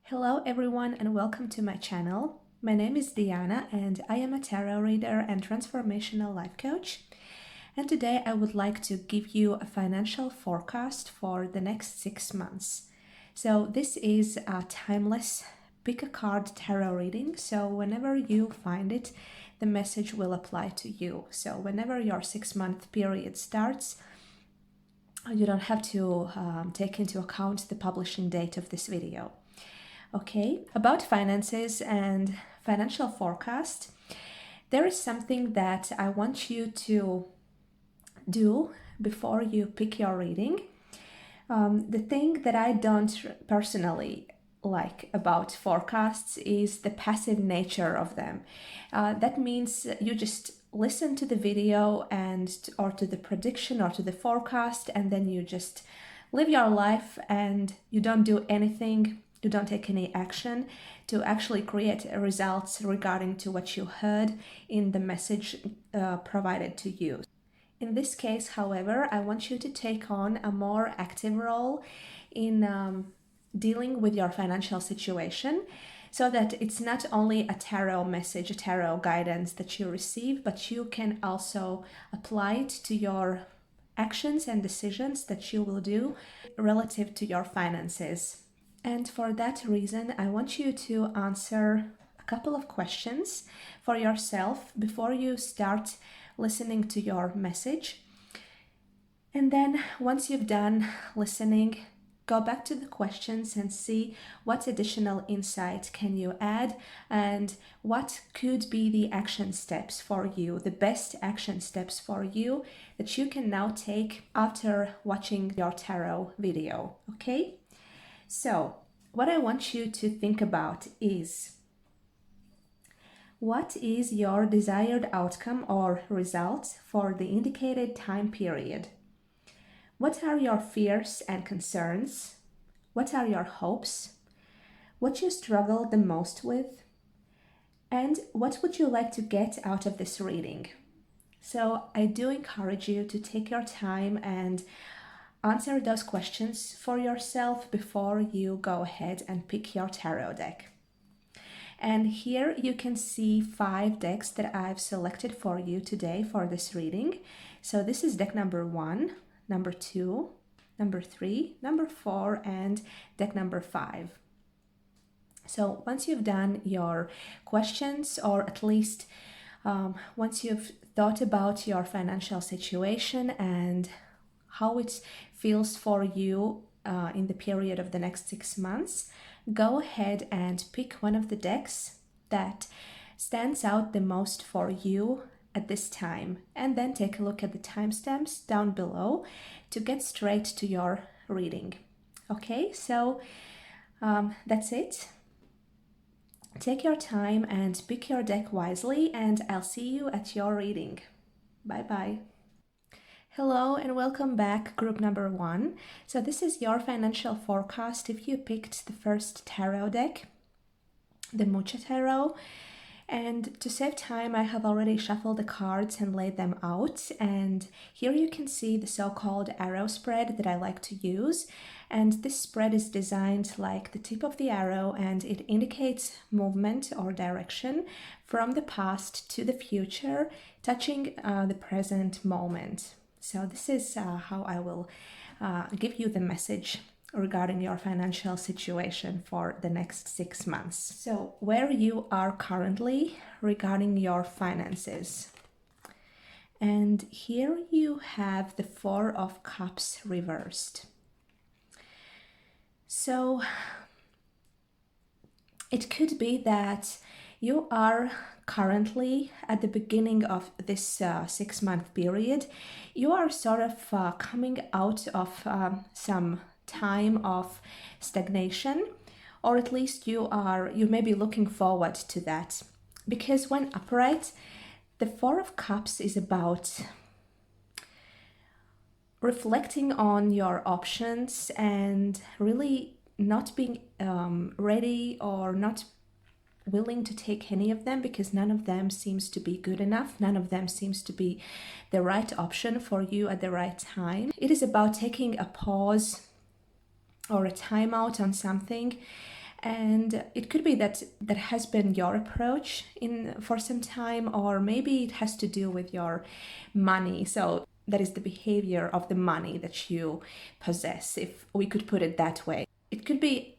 Hello everyone and welcome to my channel. My name is Diana and I am a tarot reader and transformational life coach. And today I would like to give you a financial forecast for the next 6 months. So this is a timeless pick a card tarot reading. So whenever you find it, the message will apply to you. So whenever your 6-month period starts, you don't have to take into account the publishing date of this video. Okay, about finances and financial forecast, there is something that I want you to do before you pick your reading. The thing that I don't personally like about forecasts is the passive nature of them. That means you just listen to the video or to the prediction or to the forecast, and then you just live your life and you don't do anything. You don't take any action to actually create results regarding to what you heard in the message provided to you. In this case, however, I want you to take on a more active role in dealing with your financial situation, so that it's not only a tarot message, a tarot guidance that you receive, but you can also apply it to your actions and decisions that you will do relative to your finances. And for that reason, I want you to answer a couple of questions for yourself before you start listening to your message. And then once you've done listening, go back to the questions and see what additional insight can you add and what could be the action steps for you, the best action steps for you that you can now take after watching your tarot video, okay? So, what I want you to think about is, what is your desired outcome or result for the indicated time period? What are your fears and concerns? What are your hopes? What you struggle the most with? And what would you like to get out of this reading? So, I do encourage you to take your time and answer those questions for yourself before you go ahead and pick your tarot deck. And here you can see 5 decks that I've selected for you today for this reading. So this is deck number 1, number 2, number 3, number 4, and deck number 5. So once you've done your questions, or at least once you've thought about your financial situation and how it feels for you in the period of the next 6 months, go ahead and pick one of the decks that stands out the most for you at this time, and then take a look at the timestamps down below to get straight to your reading. Okay, so that's it. Take your time and pick your deck wisely, and I'll see you at your reading. Bye-bye. Hello and welcome back, group number 1. So this is your financial forecast if you picked the first tarot deck, the Mucha Tarot. And to save time, I have already shuffled the cards and laid them out. And here you can see the so-called arrow spread that I like to use. And this spread is designed like the tip of the arrow, and it indicates movement or direction from the past to the future, touching the present moment. So this is how I will give you the message regarding your financial situation for the next 6 months. So where you are currently regarding your finances. And here you have the 4 of Cups reversed. So it could be that you are currently at the beginning of this 6-month period. You are sort of coming out of some time of stagnation, or at least you may be looking forward to that, because when upright, the 4 of Cups is about reflecting on your options and really not being ready or not willing to take any of them, because none of them seems to be good enough. None of them seems to be the right option for you at the right time. It is about taking a pause or a timeout on something And it could be that that has been your approach in for some time, or maybe it has to do with your money. So that is the behavior of the money that you possess, if we could put it that way. It could be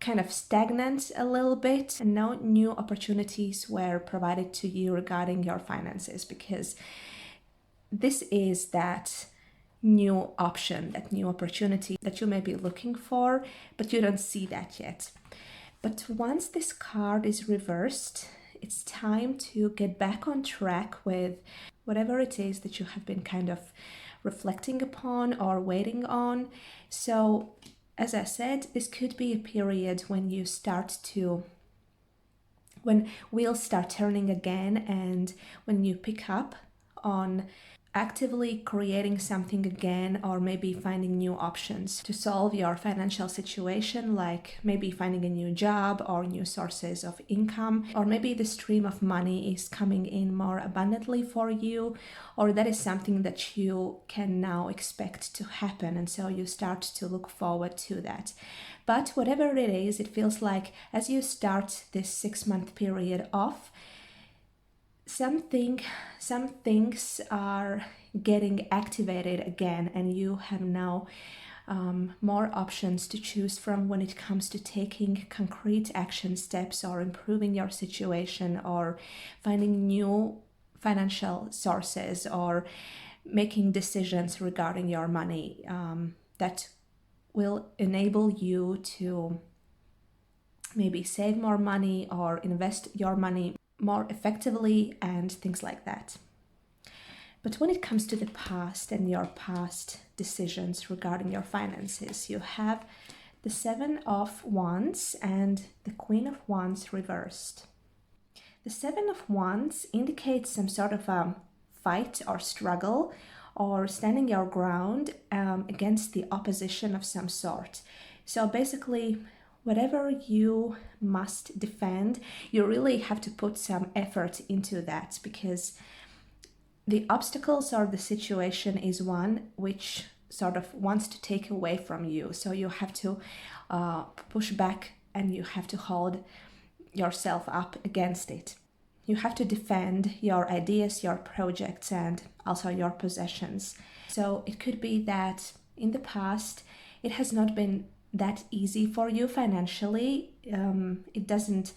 kind of stagnant a little bit, and no new opportunities were provided to you regarding your finances, because this is that new option, that new opportunity that you may be looking for, but you don't see that yet. But once this card is reversed, it's time to get back on track with whatever it is that you have been kind of reflecting upon or waiting on. So, as I said, this could be a period when you start to when wheels start turning again, and when you pick up on actively creating something again, or maybe finding new options to solve your financial situation, like maybe finding a new job or new sources of income, or maybe the stream of money is coming in more abundantly for you, or that is something that you can now expect to happen, and so you start to look forward to that. But whatever it is, it feels like as you start this 6-month period off, some things are getting activated again, and you have now more options to choose from when it comes to taking concrete action steps, or improving your situation, or finding new financial sources, or making decisions regarding your money that will enable you to maybe save more money or invest your money more effectively, and things like that. But when it comes to the past and your past decisions regarding your finances, you have the Seven of Wands and the Queen of Wands reversed. The Seven of Wands indicates some sort of a fight or struggle, or standing your ground against the opposition of some sort. So basically, whatever you must defend, you really have to put some effort into that, because the obstacles or the situation is one which sort of wants to take away from you. So you have to push back, and you have to hold yourself up against it. You have to defend your ideas, your projects, and also your possessions. So it could be that in the past it has not been that easy for you financially. It doesn't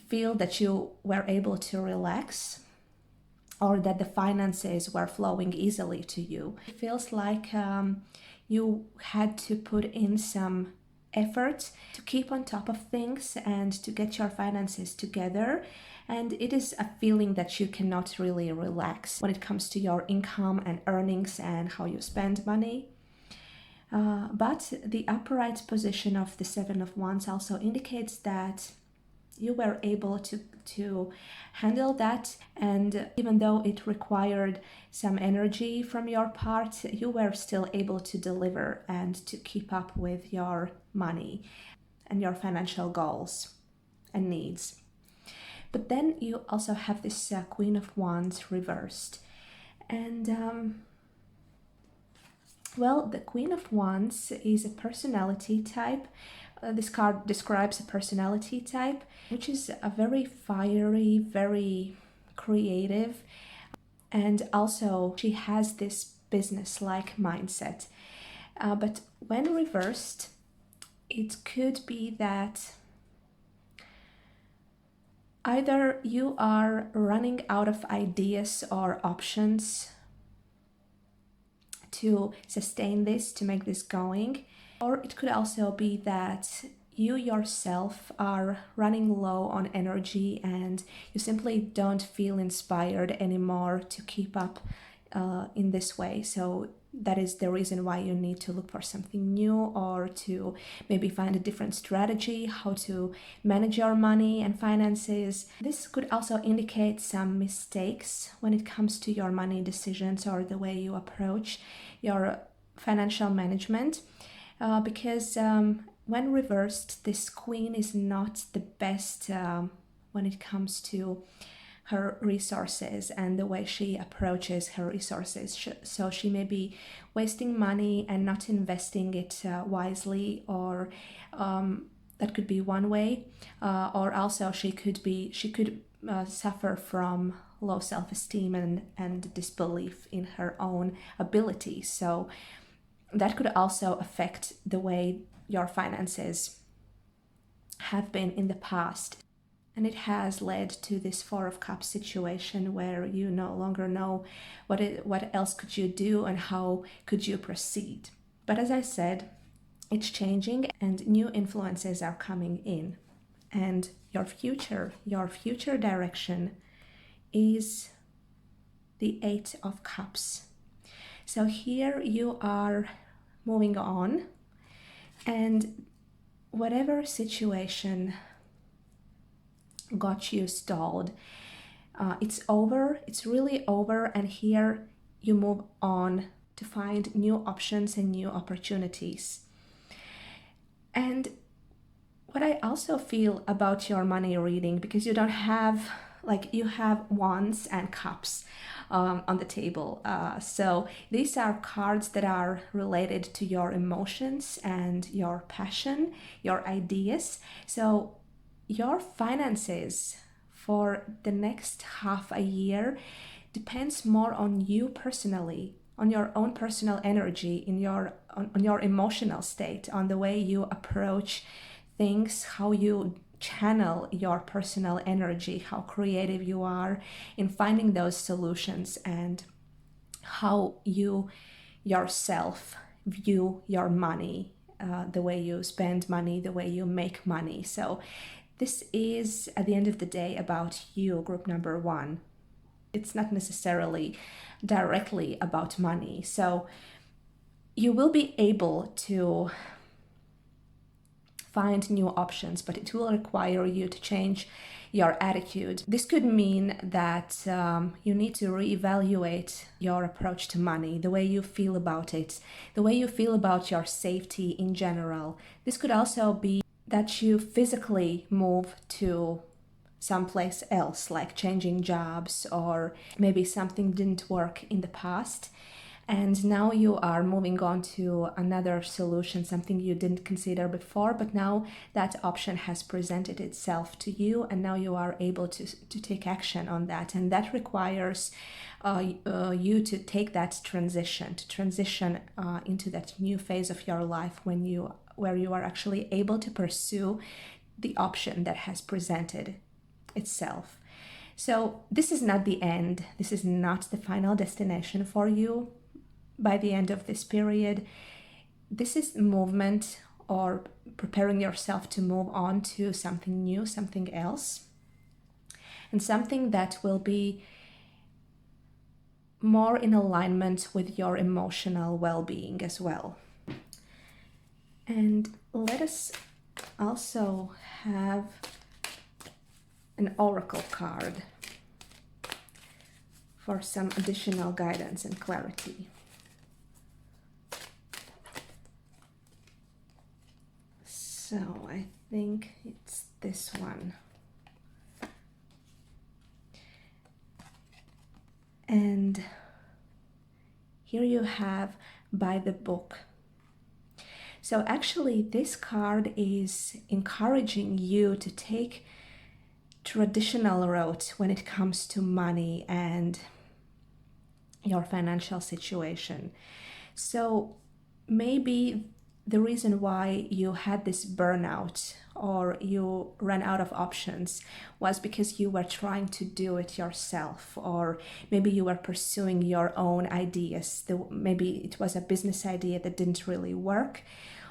feel that you were able to relax, or that the finances were flowing easily to you. It feels like you had to put in some effort to keep on top of things and to get your finances together. And it is a feeling that you cannot really relax when it comes to your income and earnings and how you spend money. But the upright position of the Seven of Wands also indicates that you were able to handle that, and even though it required some energy from your part, you were still able to deliver and to keep up with your money and your financial goals and needs. But then you also have this Queen of Wands reversed, and well, the Queen of Wands is a personality type. This card describes a personality type, which is a very fiery, very creative, and also she has this business-like mindset. But when reversed, it could be that either you are running out of ideas or options to sustain this, to make this going, or it could also be that you yourself are running low on energy, and you simply don't feel inspired anymore to keep up in this way. So that is the reason why you need to look for something new, or to maybe find a different strategy how to manage your money and finances. This could also indicate some mistakes when it comes to your money decisions, or the way you approach your financial management, because when reversed, this queen is not the best when it comes to her resources and the way she approaches her resources. So she may be wasting money and not investing it wisely, or That could be one way, or also she could suffer from low self-esteem and disbelief in her own ability. So that could also affect the way your finances have been in the past. And it has led to this Four of Cups situation where you no longer know what else could you do and how could you proceed. But as I said, it's changing and new influences are coming in. And your future direction is the Eight of Cups. So here you are moving on, and whatever situation got you stalled, it's over, it's really over, and here you move on to find new options and new opportunities. And what I also feel about your money reading, because you don't have, like, you have wands and cups on the table. So these are cards that are related to your emotions and your passion, your ideas. So your finances for the next half a year depends more on you personally, on your own personal energy, on your emotional state, on the way you approach things, how you channel your personal energy, how creative you are in finding those solutions, and how you yourself view your money, the way you spend money, the way you make money. So this is, at the end of the day, about you, group number one. It's not necessarily directly about money. So you will be able to find new options, but it will require you to change your attitude. This could mean that you need to reevaluate your approach to money, the way you feel about it, the way you feel about your safety in general. This could also be that you physically move to someplace else, like changing jobs, or maybe something didn't work in the past and now you are moving on to another solution, something you didn't consider before, but now that option has presented itself to you and now you are able to take action on that. And that requires you to take that transition, into that new phase of your life where you are actually able to pursue the option that has presented itself. So this is not the end. This is not the final destination for you by the end of this period. This is movement, or preparing yourself to move on to something new, something else, and something that will be more in alignment with your emotional well-being as well. And let us also have an oracle card for some additional guidance and clarity. So I think it's this one. And here you have by the book. So actually this card is encouraging you to take traditional route when it comes to money and your financial situation. So maybe the reason why you had this burnout or you ran out of options was because you were trying to do it yourself, or maybe you were pursuing your own ideas. Maybe it was a business idea that didn't really work,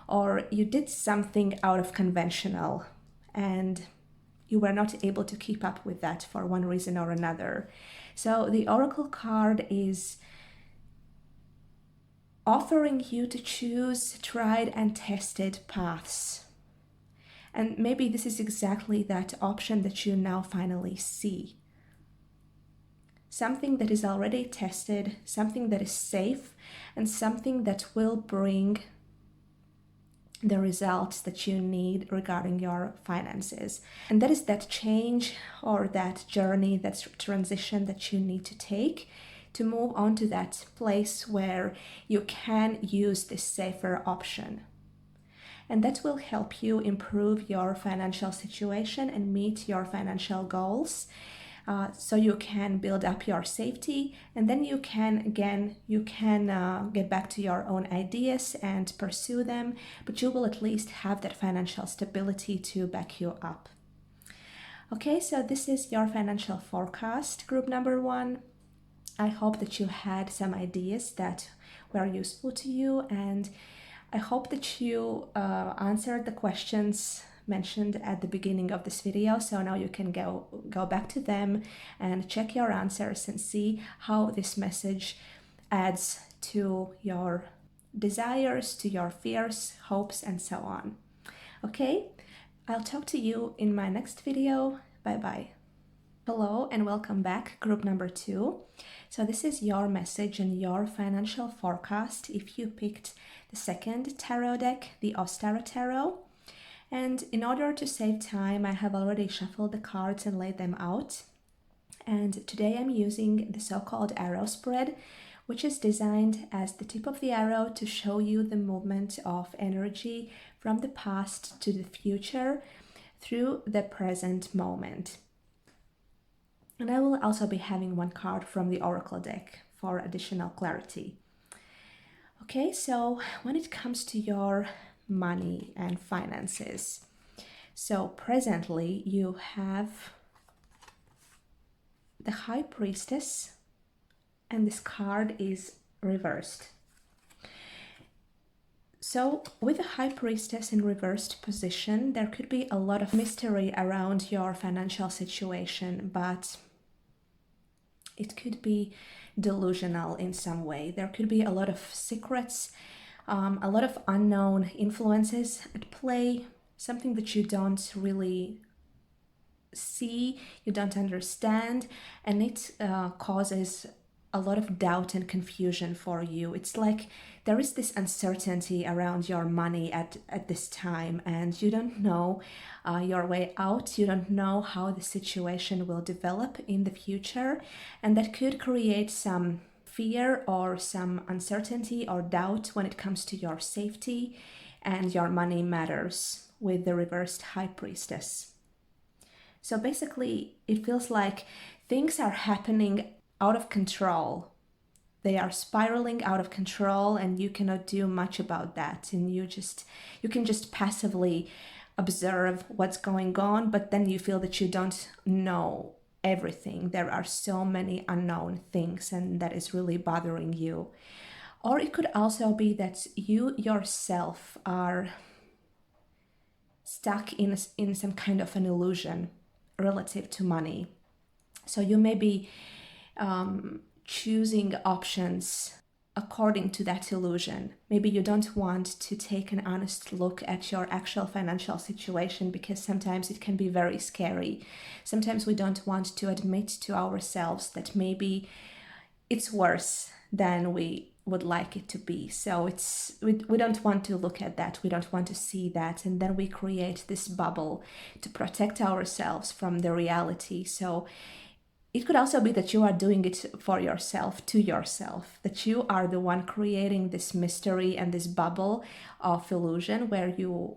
or you did something out of conventional and you were not able to keep up with that for one reason or another. So the oracle card is offering you to choose tried and tested paths. And maybe this is exactly that option that you now finally see. Something that is already tested, something that is safe, and something that will bring the results that you need regarding your finances. And that is that change or that journey, that transition that you need to take to move on to that place where you can use this safer option. and that will help you improve your financial situation and meet your financial goals. So you can build up your safety, and then you can get back to your own ideas and pursue them, but you will at least have that financial stability to back you up. Okay, so this is your financial forecast, group number 1. I hope that you had some ideas that were useful to you, and I hope that you answered the questions mentioned at the beginning of this video. So now you can go back to them and check your answers and see how this message adds to your desires, to your fears, hopes, and so on. Okay, I'll talk to you in my next video. Bye bye. Hello and welcome back, group number 2. So this is your message and your financial forecast if you picked the second tarot deck, the Ostara Tarot. And in order to save time, I have already shuffled the cards and laid them out. And today I'm using the so-called arrow spread, which is designed as the tip of the arrow to show you the movement of energy from the past to the future through the present moment. And I will also be having one card from the Oracle deck for additional clarity. Okay, so when it comes to your money and finances, so presently you have the High Priestess, and this card is reversed. So with the High Priestess in reversed position, there could be a lot of mystery around your financial situation, but it could be delusional in some way. There could be a lot of secrets, a lot of unknown influences at play, something that you don't really see, you don't understand, and it causes a lot of doubt and confusion for you. It's like there is this uncertainty around your money at this time, and you don't know your way out. You don't know how the situation will develop in the future, and that could create some fear or some uncertainty or doubt when it comes to your safety and your money matters with the reversed High Priestess. So basically, it feels like things are happening out of control. They are spiraling out of control, and you cannot do much about that. And you can just passively observe what's going on, but then you feel that you don't know everything. There are so many unknown things, and that is really bothering you. Or it could also be that you yourself are stuck in some kind of an illusion relative to money. So you may be choosing options according to that illusion. Maybe you don't want to take an honest look at your actual financial situation because sometimes it can be very scary. Sometimes we don't want to admit to ourselves that maybe it's worse than we would like it to be. So we don't want to look at that. We don't want to see that. And then we create this bubble to protect ourselves from the reality. So it could also be that you are doing it for yourself, to yourself, that you are the one creating this mystery and this bubble of illusion where you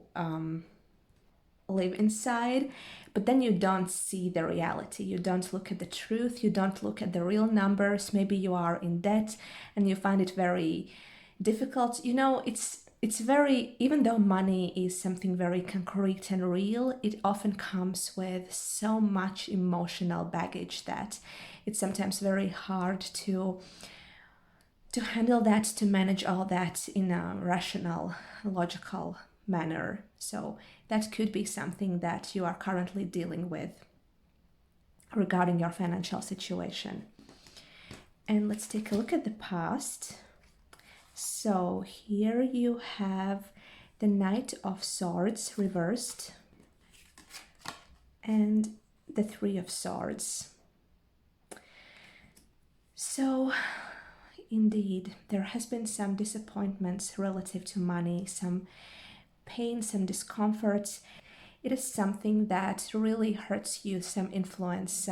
live inside, but then you don't see the reality. You don't look at the truth. You don't look at the real numbers. Maybe you are in debt and you find it very difficult. You know, it's very, even though money is something very concrete and real, it often comes with so much emotional baggage that it's sometimes very hard to handle that, to manage all that in a rational, logical manner. So that could be something that you are currently dealing with regarding your financial situation. And let's take a look at the past. So here you have the Knight of Swords reversed and the Three of Swords. So indeed, there has been some disappointments relative to money, some pain, some discomfort. It is something that really hurts you, some influence,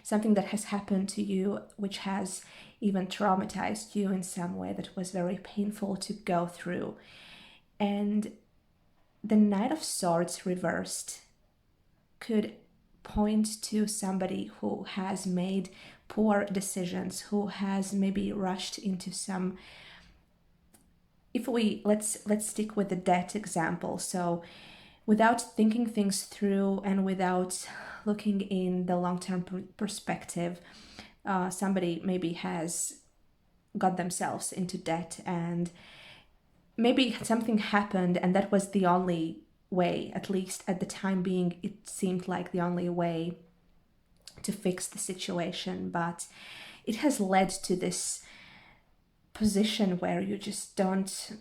something that has happened to you which has even traumatized you in some way that was very painful to go through. And the Knight of Swords reversed could point to somebody who has made poor decisions, who has maybe rushed into some, if we let's stick with the debt example. So without thinking things through and without looking in the long-term perspective, somebody maybe has got themselves into debt, and maybe something happened and that was the only way, at least at the time being, it seemed like the only way to fix the situation. But it has led to this position where you just don't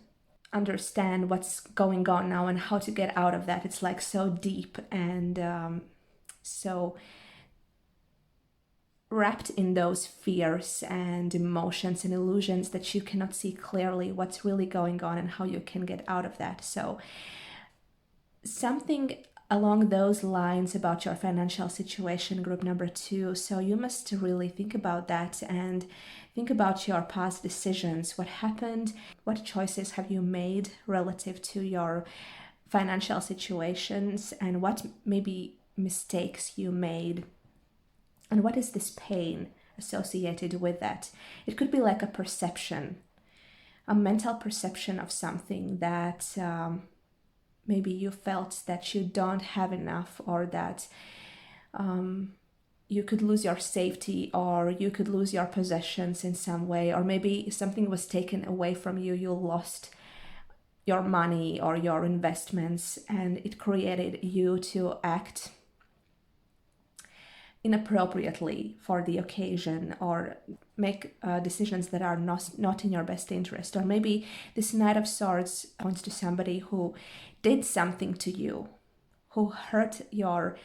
understand what's going on now and how to get out of that. It's like so deep and so wrapped in those fears and emotions and illusions that you cannot see clearly what's really going on and how you can get out of that. So something along those lines about your financial situation, group number 2. So you must really think about that and think about your past decisions. What happened? What choices have you made relative to your financial situations? And what maybe mistakes you made? And what is this pain associated with that? It could be like a perception, a mental perception of something that maybe you felt that you don't have enough, or that you could lose your safety, or you could lose your possessions in some way, or maybe something was taken away from you, you lost your money or your investments, and it created you to act inappropriately for the occasion, or make decisions that are not in your best interest. Or maybe this Knight of Swords points to somebody who did something to you, who hurt your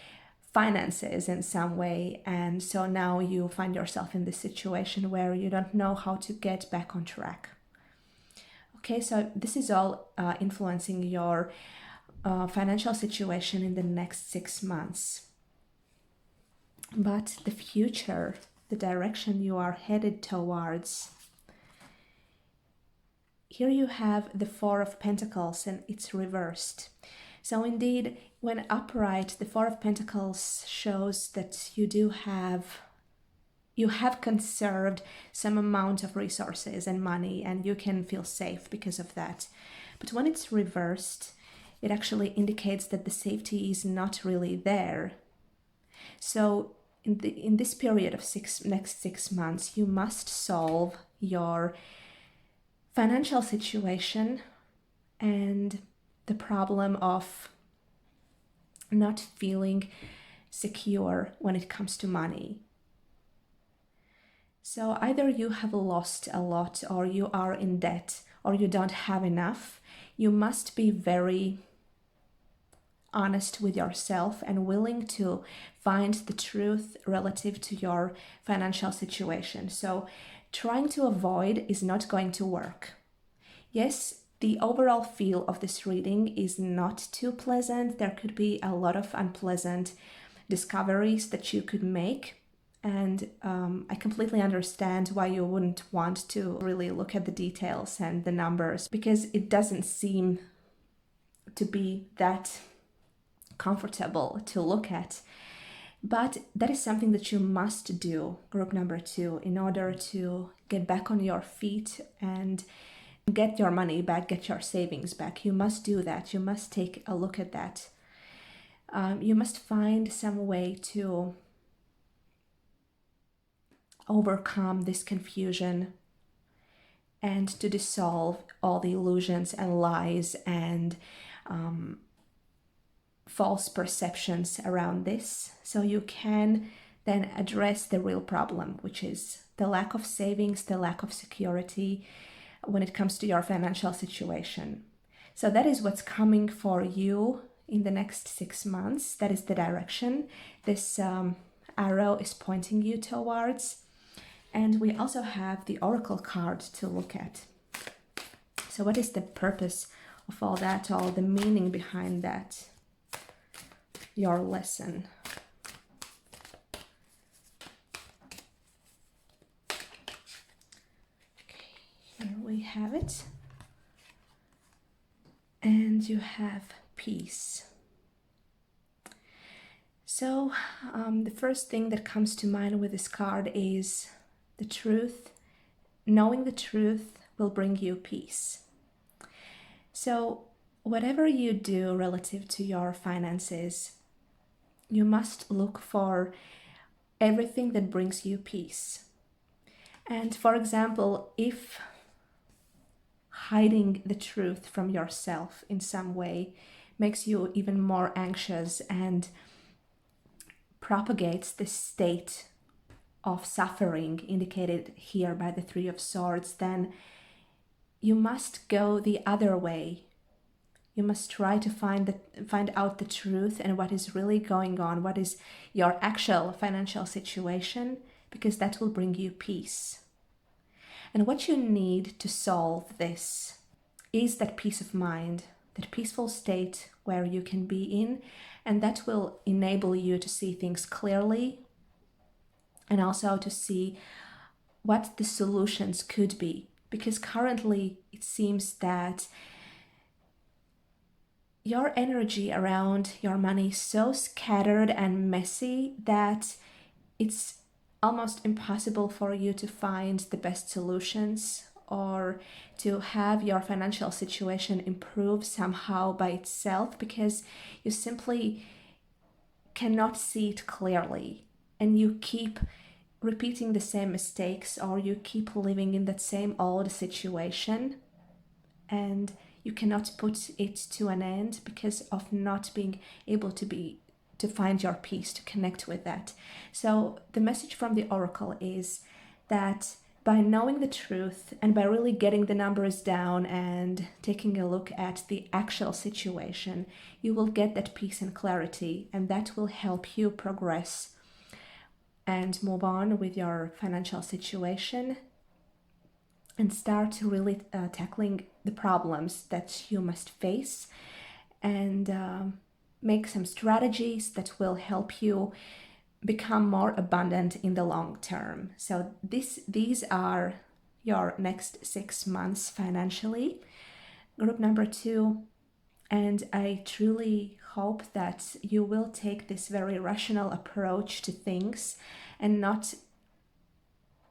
finances in some way, and so now you find yourself in this situation where you don't know how to get back on track. Okay, so this is all influencing your financial situation in the next 6 months. But the future, the direction you are headed towards, here you have the Four of Pentacles and it's reversed. So indeed, when upright, the Four of Pentacles shows that you have conserved some amount of resources and money, and you can feel safe because of that. But when it's reversed, it actually indicates that the safety is not really there. So in this period of next 6 months, you must solve your financial situation and the problem of not feeling secure when it comes to money. So either you have lost a lot, or you are in debt, or you don't have enough. You must be very honest with yourself and willing to find the truth relative to your financial situation. So trying to avoid is not going to work. Yes, the overall feel of this reading is not too pleasant. There could be a lot of unpleasant discoveries that you could make. And I completely understand why you wouldn't want to really look at the details and the numbers, because it doesn't seem to be that comfortable to look at. But that is something that you must do, group number 2, in order to get back on your feet and get your money back, get your savings back. You must do that. You must take a look at that. You must find some way to overcome this confusion and to dissolve all the illusions and lies and false perceptions around this, so you can then address the real problem, which is the lack of savings, the lack of security when it comes to your financial situation. So that is what's coming for you in the next 6 months. That is the direction this arrow is pointing you towards. And we also have the Oracle card to look at. So what is the purpose of all that, all the meaning behind that? Your lesson. Okay, here we have it. and you have peace. So the first thing that comes to mind with this card is the truth. Knowing the truth will bring you peace. So whatever you do relative to your finances, you must look for everything that brings you peace. And for example, if hiding the truth from yourself in some way makes you even more anxious and propagates this state of suffering indicated here by the Three of Swords, then you must go the other way. You must try to find out the truth and what is really going on, what is your actual financial situation, because that will bring you peace. And what you need to solve this is that peace of mind, that peaceful state where you can be in, and that will enable you to see things clearly and also to see what the solutions could be. Because currently it seems that your energy around your money is so scattered and messy that it's almost impossible for you to find the best solutions or to have your financial situation improve somehow by itself, because you simply cannot see it clearly and you keep repeating the same mistakes or you keep living in that same old situation and you cannot put it to an end because of not being able to find your peace, to connect with that. So the message from the oracle is that by knowing the truth and by really getting the numbers down and taking a look at the actual situation, you will get that peace and clarity, and that will help you progress and move on with your financial situation and start really tackling the problems that you must face and make some strategies that will help you become more abundant in the long term. So these are your next 6 months financially. Group number 2, and I truly hope that you will take this very rational approach to things and not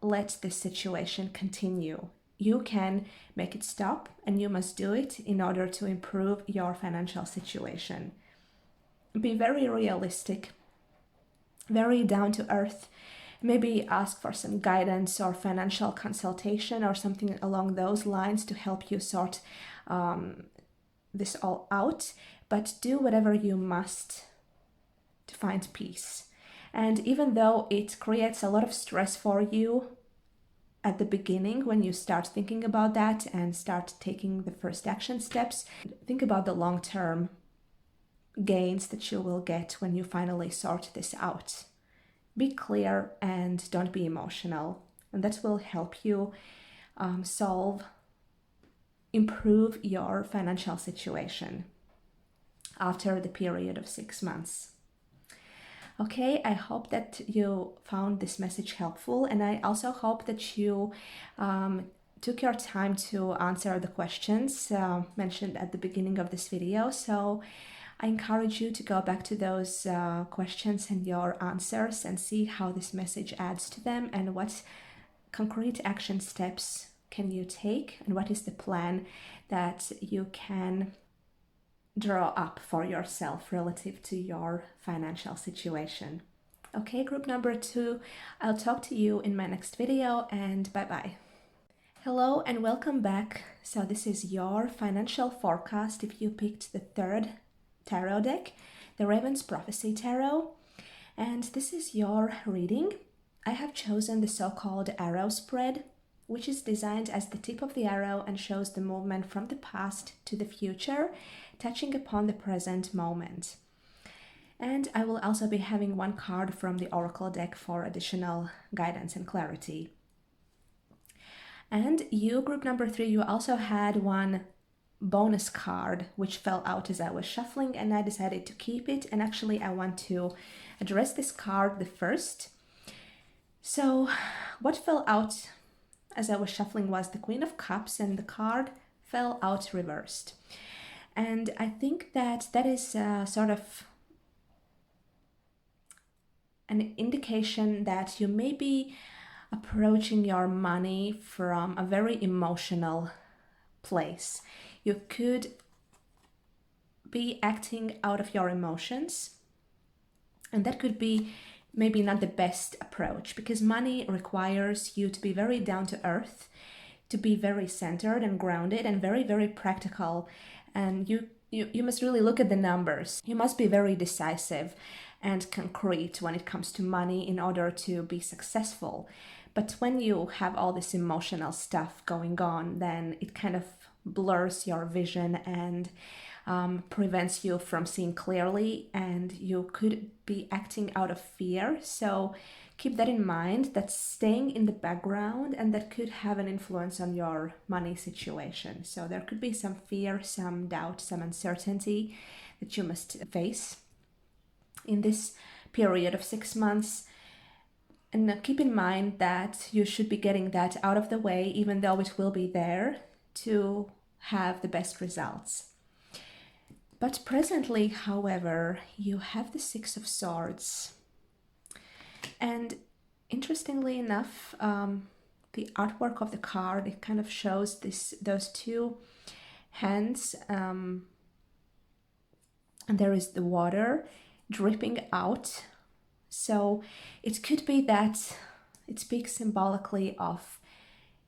let this situation continue. You can make it stop, and you must do it in order to improve your financial situation. Be very realistic, very down to earth. Maybe ask for some guidance or financial consultation or something along those lines to help you sort this all out. But do whatever you must to find peace. And even though it creates a lot of stress for you at the beginning when you start thinking about that and start taking the first action steps, think about the long-term gains that you will get when you finally sort this out. Be clear and don't be emotional, and that will help you improve your financial situation after the period of 6 months. Okay, I hope that you found this message helpful, and I also hope that you took your time to answer the questions mentioned at the beginning of this video. So I encourage you to go back to those questions and your answers and see how this message adds to them and what concrete action steps can you take and what is the plan that you can draw up for yourself relative to your financial situation. Okay, group number 2, I'll talk to you in my next video, and bye-bye. Hello and welcome back. So this is your financial forecast if you picked the 3rd tarot deck, the Raven's Prophecy Tarot, and this is your reading. I have chosen the so-called arrow spread, which is designed as the tip of the arrow and shows the movement from the past to the future, touching upon the present moment. And I will also be having one card from the Oracle deck for additional guidance and clarity. And you, group number 3, you also had one bonus card which fell out as I was shuffling, and I decided to keep it, and actually I want to address this card the first. So what fell out as I was shuffling was the Queen of Cups, and the card fell out reversed. And I think that that is sort of an indication that you may be approaching your money from a very emotional place. You could be acting out of your emotions, and that could be maybe not the best approach, because money requires you to be very down to earth, to be very centered and grounded and very, very practical. And you must really look at the numbers. You must be very decisive and concrete when it comes to money in order to be successful. But when you have all this emotional stuff going on, then it kind of blurs your vision and prevents you from seeing clearly, and you could be acting out of fear. So keep that in mind, that's staying in the background, and that could have an influence on your money situation. So there could be some fear, some doubt, some uncertainty that you must face in this period of 6 months. And keep in mind that you should be getting that out of the way, even though it will be there, to have the best results. But presently, however, you have the Six of Swords. And interestingly enough, the artwork of the card, it kind of shows those two hands, and there is the water dripping out. So it could be that it speaks symbolically of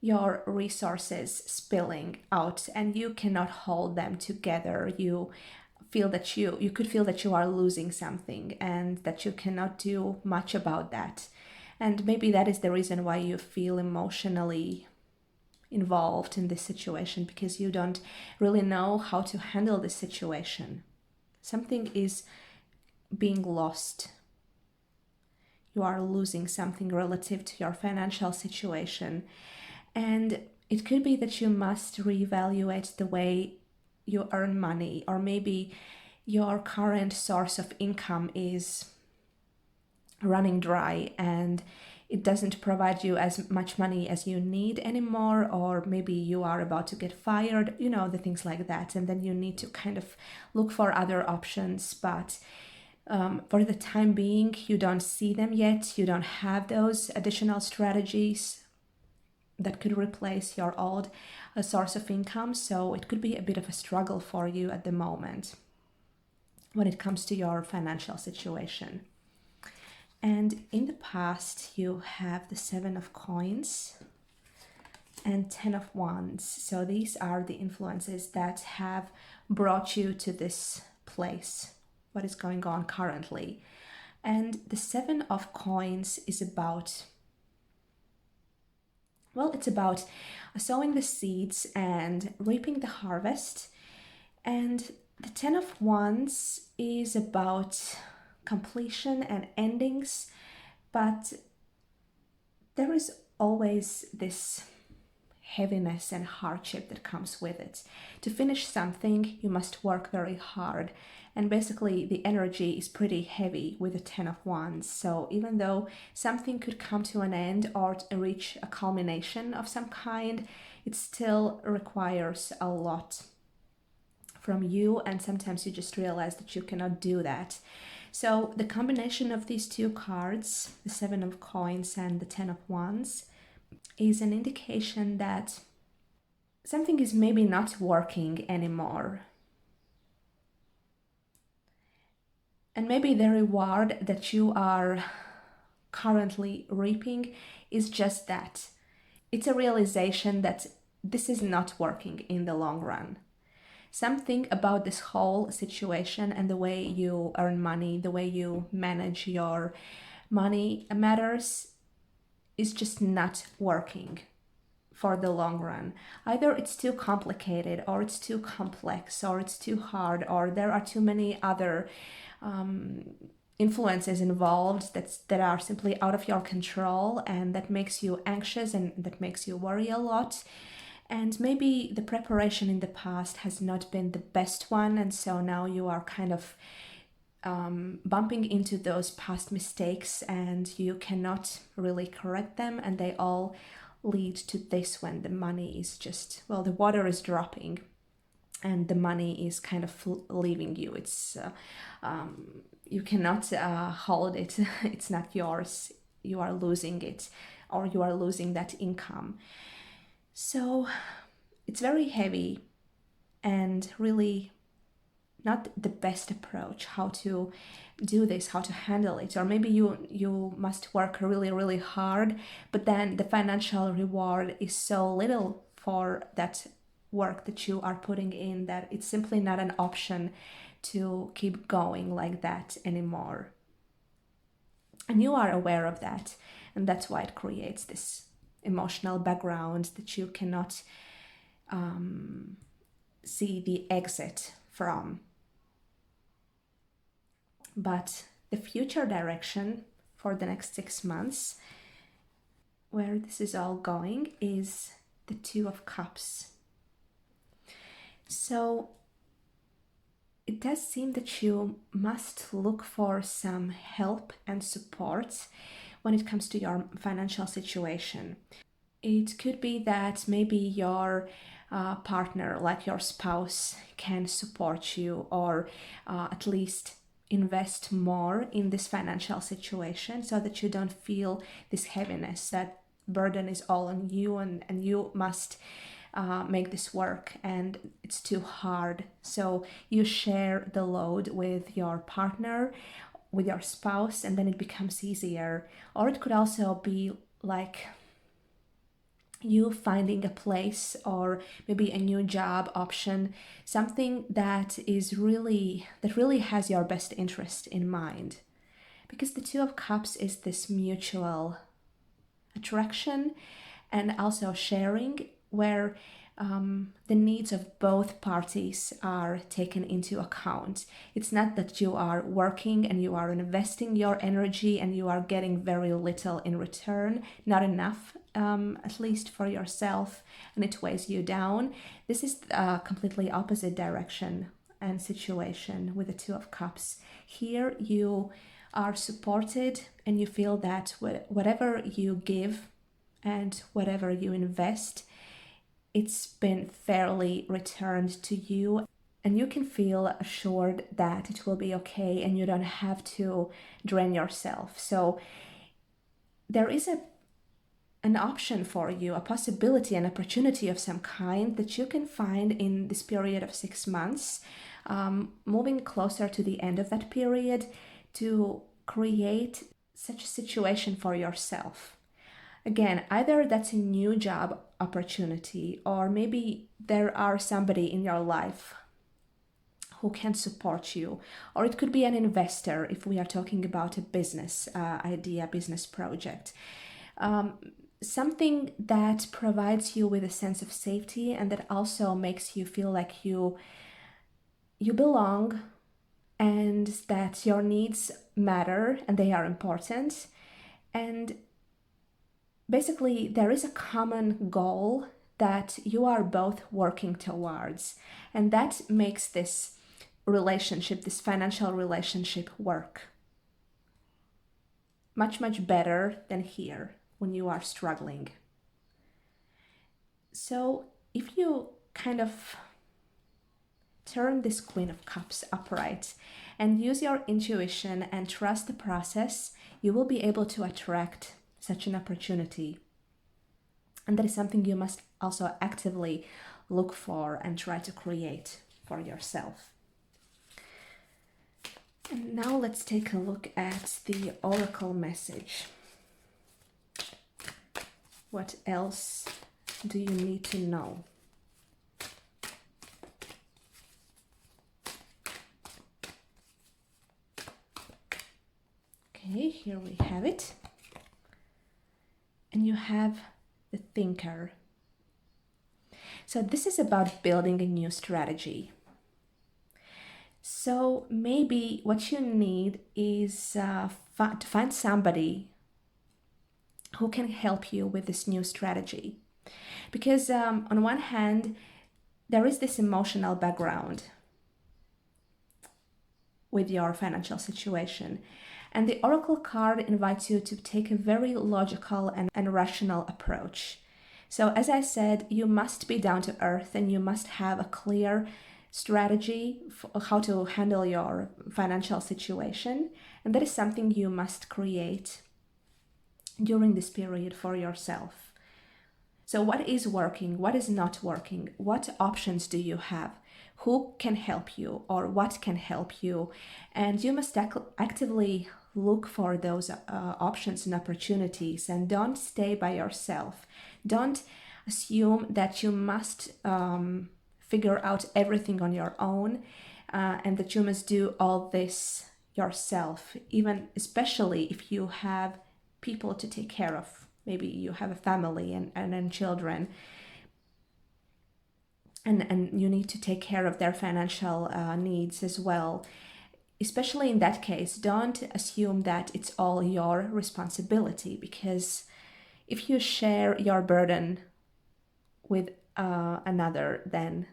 your resources spilling out and you cannot hold them together. You feel that you could feel that you are losing something and that you cannot do much about that. And maybe that is the reason why you feel emotionally involved in this situation, because you don't really know how to handle this situation. Something is being lost. You are losing something relative to your financial situation. And it could be that you must reevaluate the way you earn money, or maybe your current source of income is running dry and it doesn't provide you as much money as you need anymore, or maybe you are about to get fired, the things like that, and then you need to kind of look for other options. But for the time being, you don't see them yet. You don't have those additional strategies that could replace your old source of income. So it could be a bit of a struggle for you at the moment when it comes to your financial situation. And in the past, you have the Seven of Coins and Ten of Wands. So these are the influences that have brought you to this place, what is going on currently. And the Seven of Coins is about, it's about sowing the seeds and reaping the harvest. And the Ten of Wands is about completion and endings, but there is always this heaviness and hardship that comes with it. To finish something, you must work very hard. And basically, the energy is pretty heavy with the Ten of Wands. So even though something could come to an end or reach a culmination of some kind, it still requires a lot from you. And sometimes you just realize that you cannot do that. So the combination of these two cards, the Seven of Coins and the Ten of Wands, is an indication that something is maybe not working anymore. And maybe the reward that you are currently reaping is just that. It's a realization that this is not working in the long run. Something about this whole situation and the way you earn money, the way you manage your money matters, is just not working for the long run. Either it's too complicated, or it's too complex, or it's too hard, or there are too many other influences involved that are simply out of your control, and that makes you anxious and that makes you worry a lot. And maybe the preparation in the past has not been the best one, and so now you are kind of bumping into those past mistakes and you cannot really correct them, and they all lead to this when the money is just, the water is dropping. and the money is kind of leaving you. You cannot hold it. It's not yours. You are losing it, or you are losing that income. So it's very heavy and really not the best approach how to do this, how to handle it. Or maybe you must work really hard, but then the financial reward is so little for that work that you are putting in that it's simply not an option to keep going like that anymore. And you are aware of that, and that's why it creates this emotional background that you cannot see the exit from. But the future direction for the next 6 months, where this is all going, is the Two of Cups. So it does seem that you must look for some help and support when it comes to your financial situation. It could be that maybe your partner, like your spouse, can support you, or at least invest more in this financial situation so that you don't feel this heaviness, that burden is all on you, and you must make this work and it's too hard. So you share the load with your partner, with your spouse, and then it becomes easier. Or it could also be like you finding a place, or maybe a new job option, something that really has your best interest in mind. Because the Two of Cups is this mutual attraction and also sharing, where the needs of both parties are taken into account. It's not that you are working and you are investing your energy and you are getting very little in return, not enough, at least for yourself, and it weighs you down. This is a completely opposite direction and situation with the Two of Cups. Here you are supported and you feel that whatever you give and whatever you invest, it's been fairly returned to you, and you can feel assured that it will be okay and you don't have to drain yourself. So there is an option for you, a possibility, an opportunity of some kind that you can find in this period of 6 months, moving closer to the end of that period, to create such a situation for yourself. Again, either that's a new job opportunity, or maybe there are somebody in your life who can support you, or it could be an investor if we are talking about a business idea, business project. Something that provides you with a sense of safety and that also makes you feel like you belong, and that your needs matter and they are important. And basically, there is a common goal that you are both working towards, and that makes this relationship, this financial relationship, work much better than here when you are struggling. So if you kind of turn this Queen of Cups upright and use your intuition and trust the process, you will be able to attract such an opportunity. And that is something you must also actively look for and try to create for yourself. And now let's take a look at the oracle message. What else do you need to know? Okay, here we have it. And you have the Thinker. So this is about building a new strategy. So maybe what you need is to find somebody who can help you with this new strategy. Because on one hand, there is this emotional background with your financial situation. And the Oracle card invites you to take a very logical and rational approach. So, as I said, you must be down to earth and you must have a clear strategy for how to handle your financial situation. And that is something you must create during this period for yourself. So, what is working? What is not working? What options do you have? Who can help you or what can help you? And you must actively look for those options and opportunities, and don't stay by yourself. Don't assume that you must figure out everything on your own and that you must do all this yourself, even especially if you have people to take care of. Maybe you have a family and children, and you need to take care of their financial needs as well. Especially in that case, don't assume that it's all your responsibility, because if you share your burden with another, then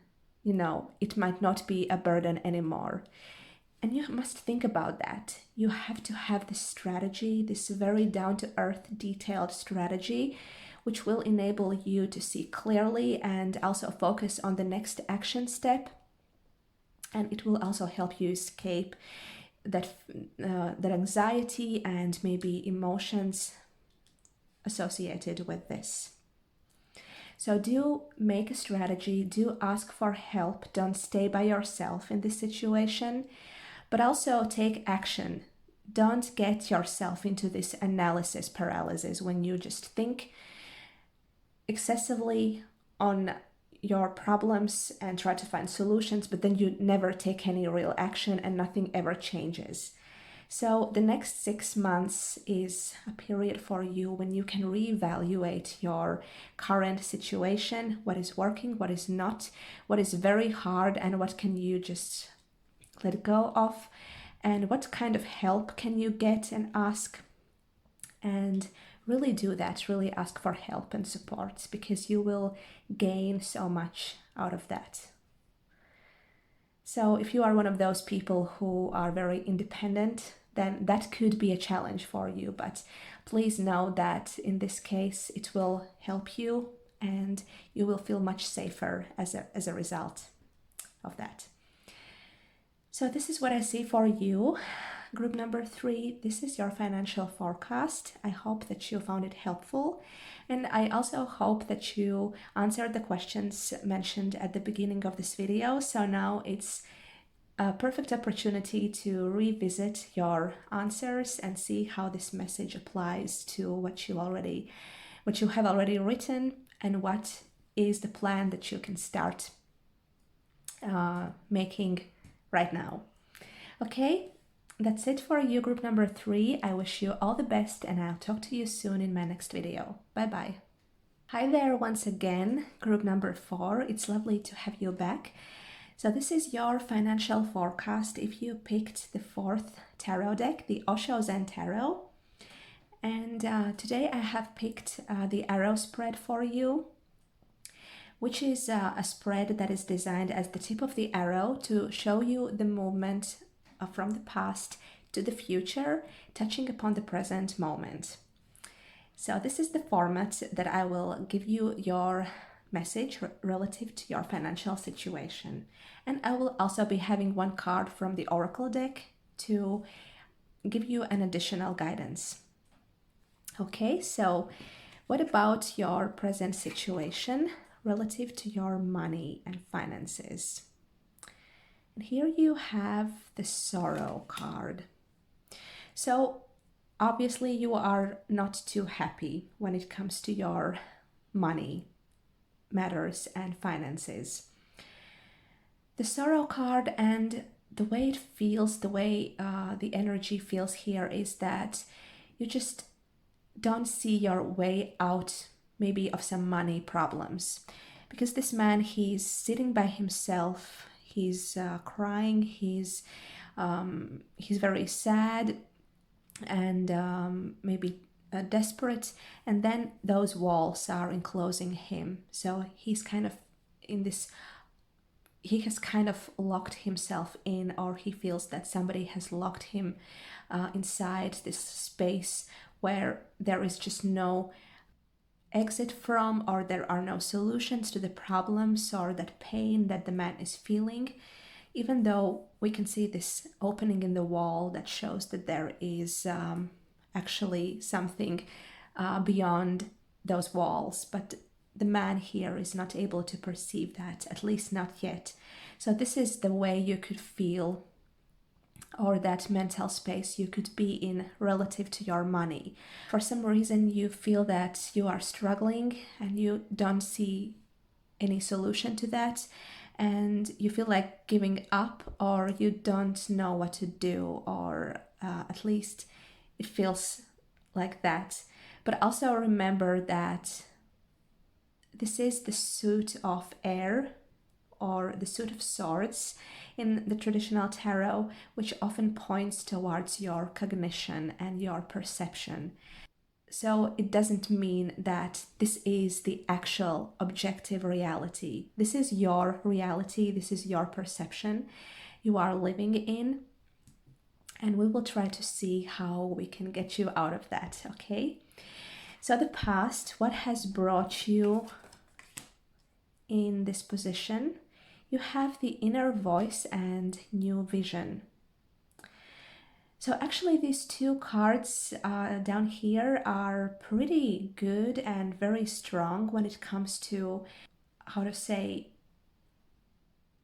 it might not be a burden anymore. And you must think about that. You have to have this strategy, this very down-to-earth, detailed strategy, which will enable you to see clearly and also focus on the next action step. And it will also help you escape that anxiety and maybe emotions associated with this. So do make a strategy, do ask for help, don't stay by yourself in this situation, but also take action. Don't get yourself into this analysis paralysis when you just think excessively on your problems and try to find solutions, but then you never take any real action and nothing ever changes. So the next 6 months is a period for you when you can reevaluate your current situation, what is working, what is not, what is very hard, and what can you just let go of, and what kind of help can you get and ask. And really do that, really ask for help and support, because you will gain so much out of that. So if you are one of those people who are very independent, then that could be a challenge for you. But please know that in this case, it will help you and you will feel much safer as a result of that. So this is what I see for you. Group number 3, this is your financial forecast. I hope that you found it helpful. And I also hope that you answered the questions mentioned at the beginning of this video. So now it's a perfect opportunity to revisit your answers and see how this message applies to what you have already written, and what is the plan that you can start making right now. Okay, that's it for you, group number 3. I wish you all the best, and I'll talk to you soon in my next video. Bye-bye. Hi there once again, group number 4. It's lovely to have you back. So this is your financial forecast if you picked the 4th tarot deck, the Osho Zen Tarot. And today I have picked the arrow spread for you, which is a spread that is designed as the tip of the arrow to show you the movement from the past to the future, touching upon the present moment. So this is the format that I will give you your message relative to your financial situation. And I will also be having one card from the Oracle deck to give you an additional guidance. Okay, so what about your present situation relative to your money and finances? And here you have the Sorrow card. So obviously you are not too happy when it comes to your money matters and finances. The Sorrow card, and the way it feels, the way the energy feels here, is that you just don't see your way out maybe of some money problems, because this man, he's sitting by himself, he's crying, he's very sad and maybe desperate, and then those walls are enclosing him. So he's kind of in this, he has kind of locked himself in, or he feels that somebody has locked him inside this space where there is just no exit from, or there are no solutions to the problems or that pain that the man is feeling, even though we can see this opening in the wall that shows that there is actually something beyond those walls, but the man here is not able to perceive that, at least not yet. So this is the way you could feel, or that mental space you could be in relative to your money. For some reason you feel that you are struggling and you don't see any solution to that, and you feel like giving up, or you don't know what to do, or at least it feels like that. But also remember that this is the suit of air, or the suit of swords in the traditional tarot, which often points towards your cognition and your perception. So it doesn't mean that this is the actual objective reality. This is your reality, this is your perception you are living in, and we will try to see how we can get you out of that, okay? So the past, what has brought you in this position? You have the inner voice and new vision. So actually these two cards down here are pretty good and very strong when it comes to, how to say,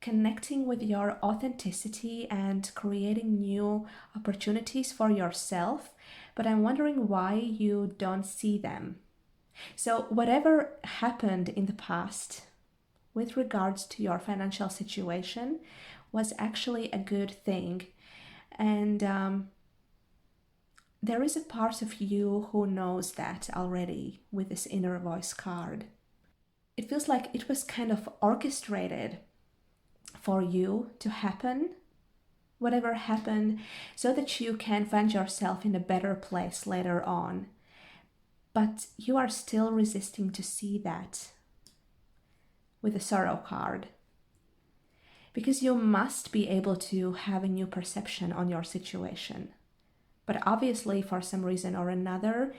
connecting with your authenticity and creating new opportunities for yourself. But I'm wondering why you don't see them. So whatever happened in the past with regards to your financial situation was actually a good thing. And there is a part of you who knows that already with this inner voice card. It feels like it was kind of orchestrated for you to happen, whatever happened, so that you can find yourself in a better place later on. But you are still resisting to see that with the sorrow card, because you must be able to have a new perception on your situation. But obviously, for some reason or another,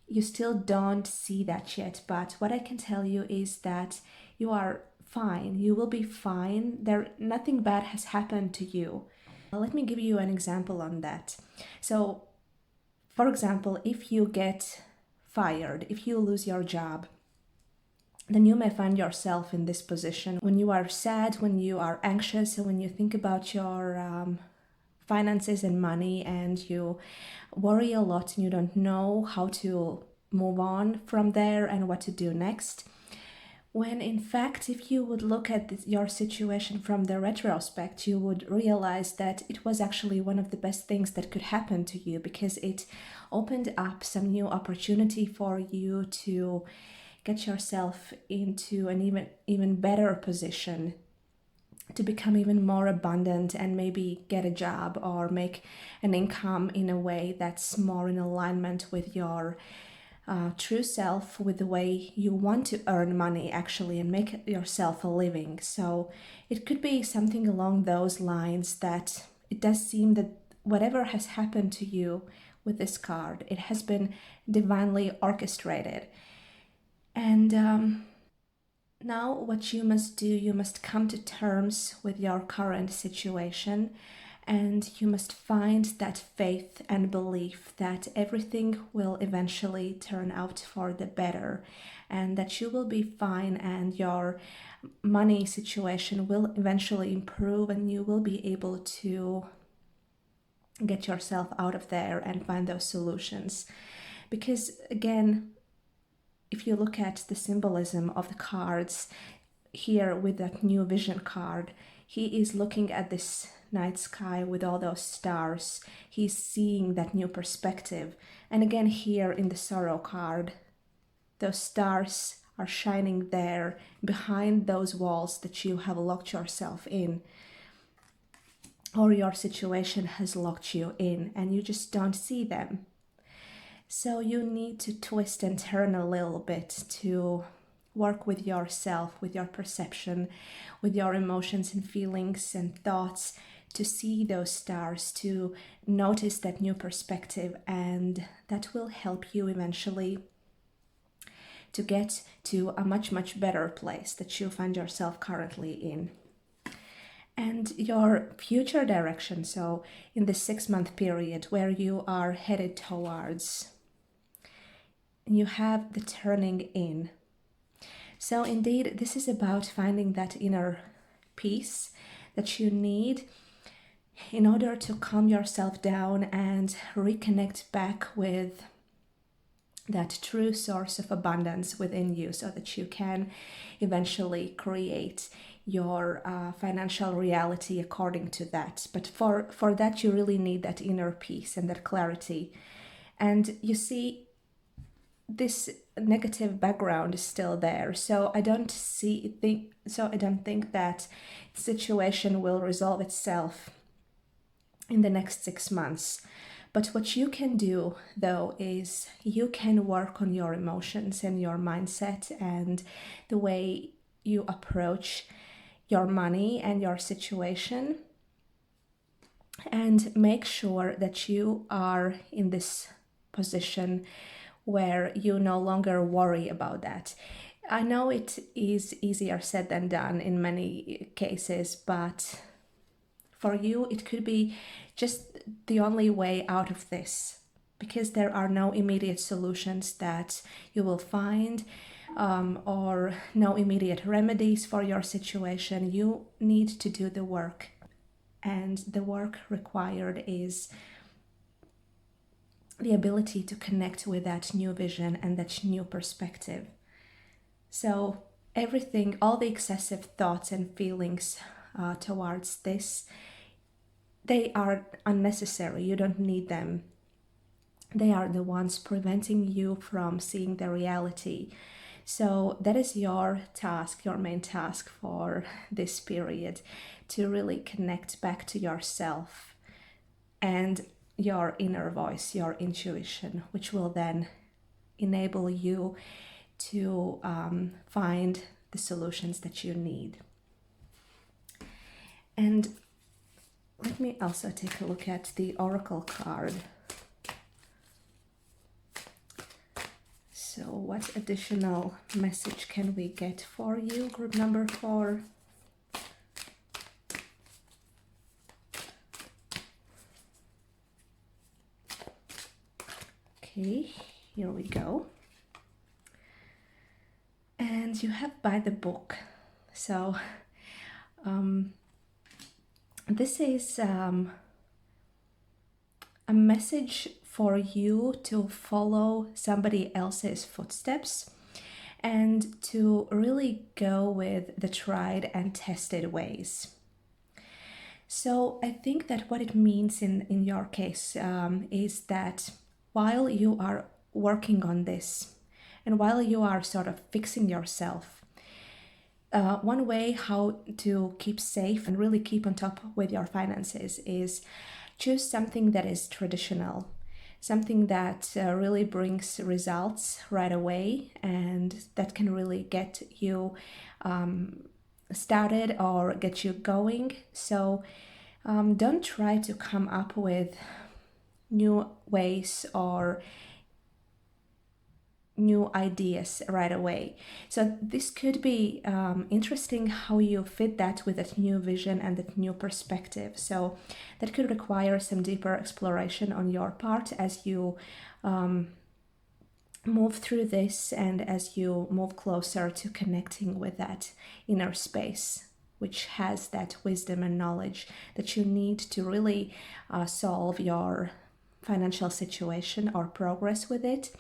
you still don't see that yet. But what I can tell you is that you are fine. You will be fine. Nothing bad has happened to you. Let me give you an example on that. So, for example, if you get fired, if you lose your job, then you may find yourself in this position when you are sad, when you are anxious, and when you think about your finances and money, and you worry a lot and you don't know how to move on from there and what to do next. When in fact, if you would look at your situation from the retrospect, you would realize that it was actually one of the best things that could happen to you, because it opened up some new opportunity for you to get yourself into an even better position, to become even more abundant and maybe get a job or make an income in a way that's more in alignment with your true self, with the way you want to earn money actually and make yourself a living. So it could be something along those lines, that it does seem that whatever has happened to you with this card, it has been divinely orchestrated. And now what you must do, you must come to terms with your current situation, and you must find that faith and belief that everything will eventually turn out for the better, and that you will be fine, and your money situation will eventually improve, and you will be able to get yourself out of there and find those solutions. Because again, if you look at the symbolism of the cards here with that new vision card, he is looking at this night sky with all those stars. He's seeing that new perspective. And again, here in the sorrow card, those stars are shining there behind those walls that you have locked yourself in, or your situation has locked you in, and you just don't see them. So you need to twist and turn a little bit to work with yourself, with your perception, with your emotions and feelings and thoughts, to see those stars, to notice that new perspective, and that will help you eventually to get to a much, much better place that you find yourself currently in. And your future direction, so in the 6-month period where you are headed towards, you have the turning in. So indeed, this is about finding that inner peace that you need in order to calm yourself down and reconnect back with that true source of abundance within you, so that you can eventually create your financial reality according to that. But for that, you really need that inner peace and that clarity. And you see, this negative background is still there, so I don't think that the situation will resolve itself in the next 6 months. But what you can do, though, is you can work on your emotions and your mindset and the way you approach your money and your situation, and make sure that you are in this position where you no longer worry about that. I know it is easier said than done in many cases, but for you, it could be just the only way out of this, because there are no immediate solutions that you will find, or no immediate remedies for your situation. You need to do the work, and the work required is the ability to connect with that new vision and that new perspective. So everything, all the excessive thoughts and feelings towards this, they are unnecessary. You don't need them. They are the ones preventing you from seeing the reality. So that is your task, your main task for this period, to really connect back to yourself and your inner voice, your intuition, which will then enable you to find the solutions that you need. And let me also take a look at the Oracle card. So what additional message can we get for you, group number 4? Okay, here we go. And you have by the book. So this is a message for you to follow somebody else's footsteps and to really go with the tried and tested ways. So I think that what it means in your case is that while you are working on this and while you are sort of fixing yourself, one way how to keep safe and really keep on top with your finances is choose something that is traditional, something that really brings results right away and that can really get you started or get you going. So don't try to come up with new ways or new ideas right away. So this could be interesting how you fit that with that new vision and that new perspective. So that could require some deeper exploration on your part as you move through this and as you move closer to connecting with that inner space, which has that wisdom and knowledge that you need to really solve your financial situation or progress with it.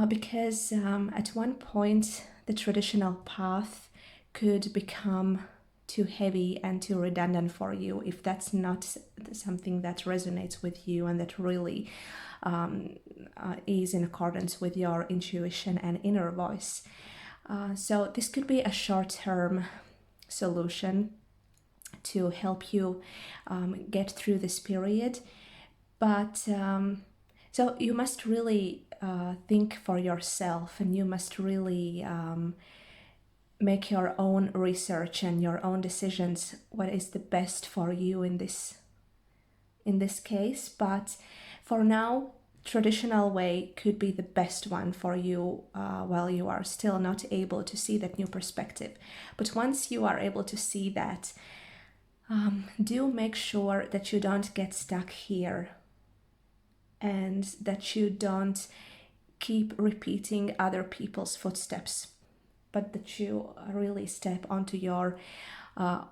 Because at one point the traditional path could become too heavy and too redundant for you if that's not something that resonates with you and that really is in accordance with your intuition and inner voice. So this could be a short-term solution to help you get through this period, but so you must really think for yourself, and you must really make your own research and your own decisions what is the best for you in this case. But for now, traditional way could be the best one for you while you are still not able to see that new perspective. But once you are able to see that, do make sure that you don't get stuck here and that you don't keep repeating other people's footsteps, but that you really step onto your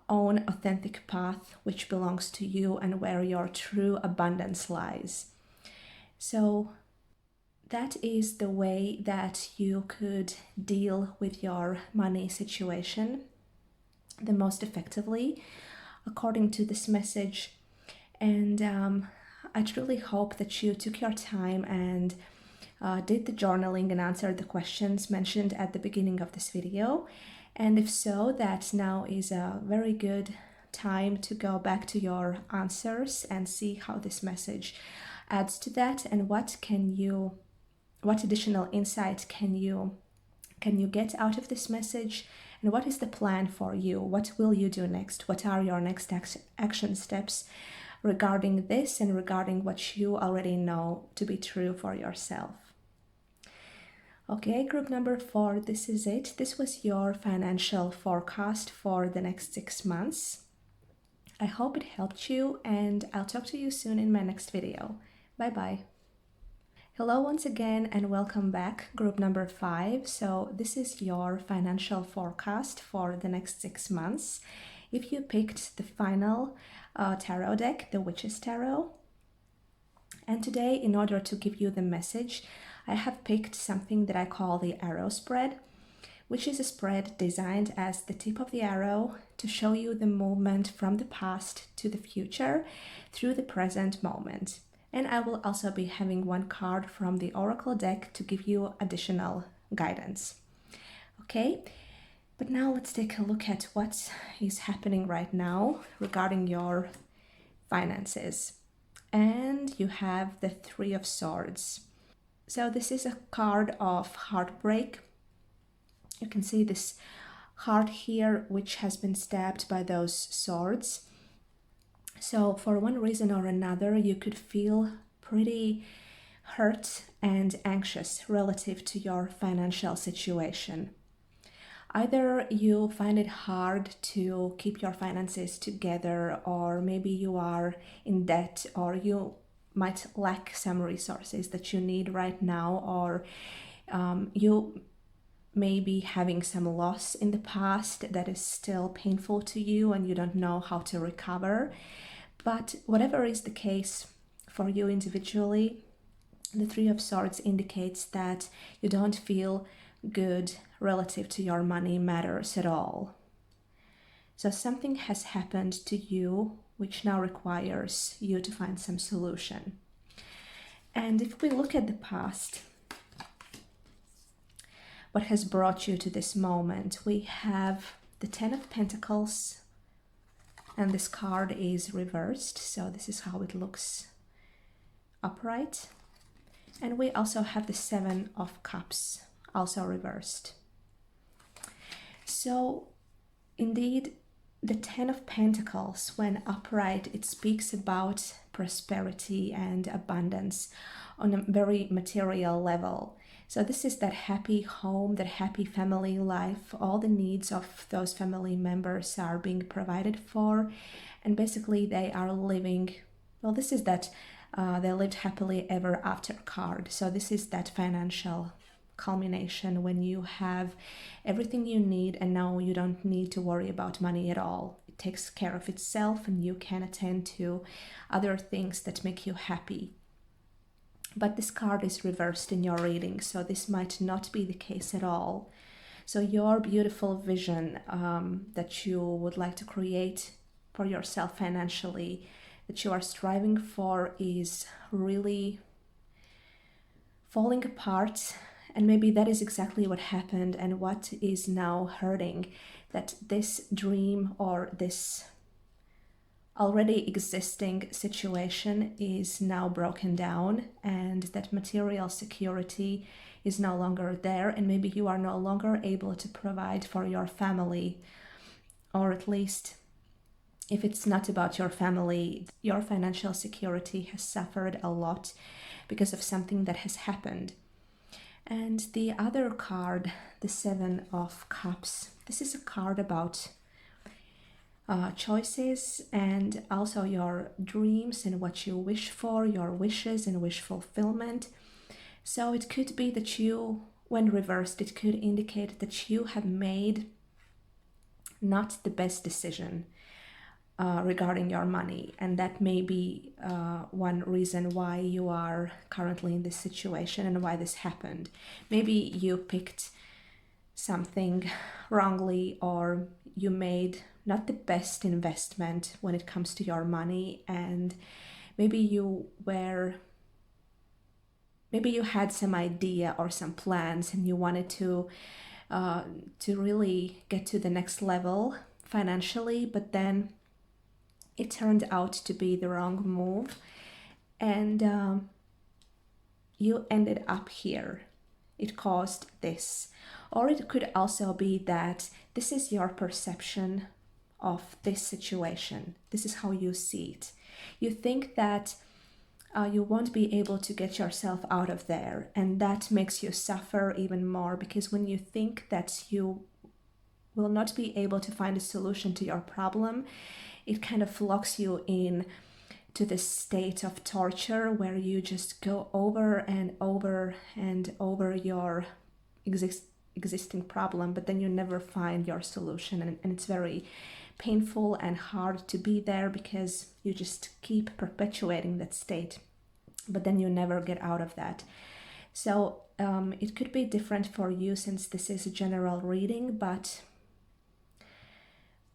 own authentic path, which belongs to you and where your true abundance lies. So that is the way that you could deal with your money situation the most effectively, according to this message. And I truly hope that you took your time and did the journaling and answered the questions mentioned at the beginning of this video. And if so, that now is a very good time to go back to your answers and see how this message adds to that, and what additional insight can you get out of this message, and what is the plan for you? What will you do next? What are your next action steps regarding this and regarding what you already know to be true for yourself? Okay, group number 4, this is it. This was your financial forecast for the next 6 months. I hope it helped you, and I'll talk to you soon in my next video. Bye-bye. Hello once again and welcome back, group number 5. So this is your financial forecast for the next 6 months. If you picked the final tarot deck, the Witch's Tarot, and today, in order to give you the message, I have picked something that I call the arrow spread, which is a spread designed as the tip of the arrow to show you the movement from the past to the future through the present moment. And I will also be having one card from the Oracle deck to give you additional guidance. Okay, but now let's take a look at what is happening right now regarding your finances. And you have the Three of Swords. So this is a card of heartbreak. You can see this heart here, which has been stabbed by those swords. So for one reason or another, you could feel pretty hurt and anxious relative to your financial situation. Either you find it hard to keep your finances together, or maybe you are in debt, or you might lack some resources that you need right now, or you may be having some loss in the past that is still painful to you and you don't know how to recover. But whatever is the case for you individually, the Three of Swords indicates that you don't feel good relative to your money matters at all. So something has happened to you which now requires you to find some solution. And if we look at the past, what has brought you to this moment, we have the Ten of Pentacles, and this card is reversed, so this is how it looks upright. And we also have the Seven of Cups, also reversed. So indeed, the Ten of Pentacles, when upright, it speaks about prosperity and abundance on a very material level. So this is that happy home, that happy family life. All the needs of those family members are being provided for, and basically they are living, well, this is that they lived happily ever after card. So this is that financial culmination when you have everything you need and now you don't need to worry about money at all. It takes care of itself and you can attend to other things that make you happy. But this card is reversed in your reading, so this might not be the case at all. So your beautiful vision that you would like to create for yourself financially, that you are striving for, is really falling apart. And maybe that is exactly what happened and what is now hurting, that this dream or this already existing situation is now broken down, and that material security is no longer there, and maybe you are no longer able to provide for your family, or at least If it's not about your family, your financial security has suffered a lot because of something that has happened. And the other card, the Seven of Cups, this is a card about choices and also your dreams and what you wish for, your wishes and wish fulfillment. So it could be that you, when reversed, it could indicate that you have made not the best decision regarding your money, and that may be one reason why you are currently in this situation and why this happened. Maybe you picked something wrongly, or you made not the best investment when it comes to your money, and maybe you had some idea or some plans and you wanted to really get to the next level financially, but then it turned out to be the wrong move, and you ended up here. It caused this. Or it could also be that this is your perception of this situation. This is how you see it. You think that you won't be able to get yourself out of there, and that makes you suffer even more, because when you think that you will not be able to find a solution to your problem, it kind of locks you in to this state of torture where you just go over and over and over your existing problem, but then you never find your solution, and it's very painful and hard to be there because you just keep perpetuating that state, but then you never get out of that. So it could be different for you since this is a general reading, but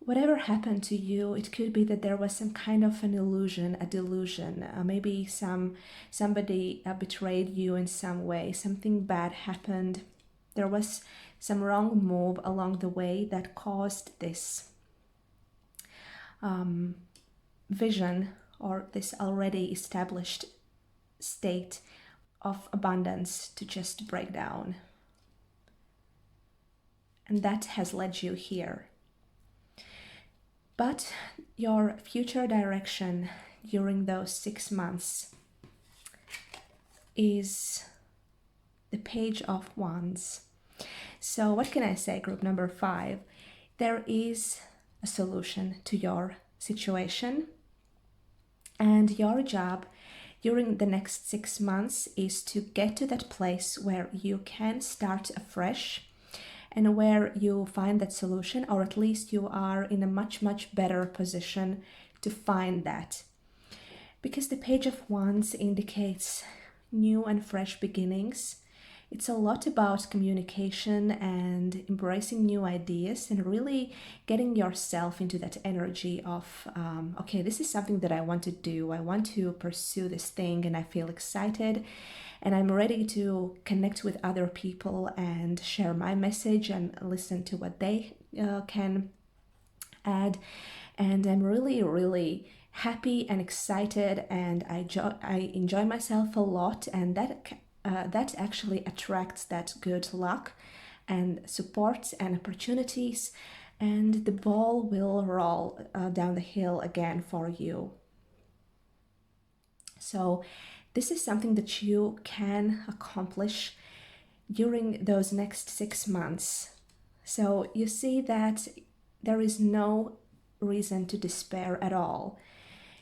whatever happened to you, it could be that there was some kind of an illusion, a delusion. Maybe somebody betrayed you in some way, something bad happened. There was some wrong move along the way that caused this vision, or this already established state of abundance, to just break down. And that has led you here. But your future direction during those 6 months is the Page of Wands. So what can I say, group number 5? There is a solution to your situation, and your job during the next 6 months is to get to that place where you can start afresh, and where you find that solution, or at least you are in a much, much better position to find that. Because the Page of Wands indicates new and fresh beginnings. It's a lot about communication and embracing new ideas and really getting yourself into that energy of, okay, this is something that I want to do. I want to pursue this thing and I feel excited. And I'm ready to connect with other people and share my message and listen to what they can add. And I'm really, really happy and excited, and I enjoy myself a lot, and that actually attracts that good luck and support and opportunities, and the ball will roll down the hill again for you. So this is something that you can accomplish during those next 6 months. So you see that there is no reason to despair at all.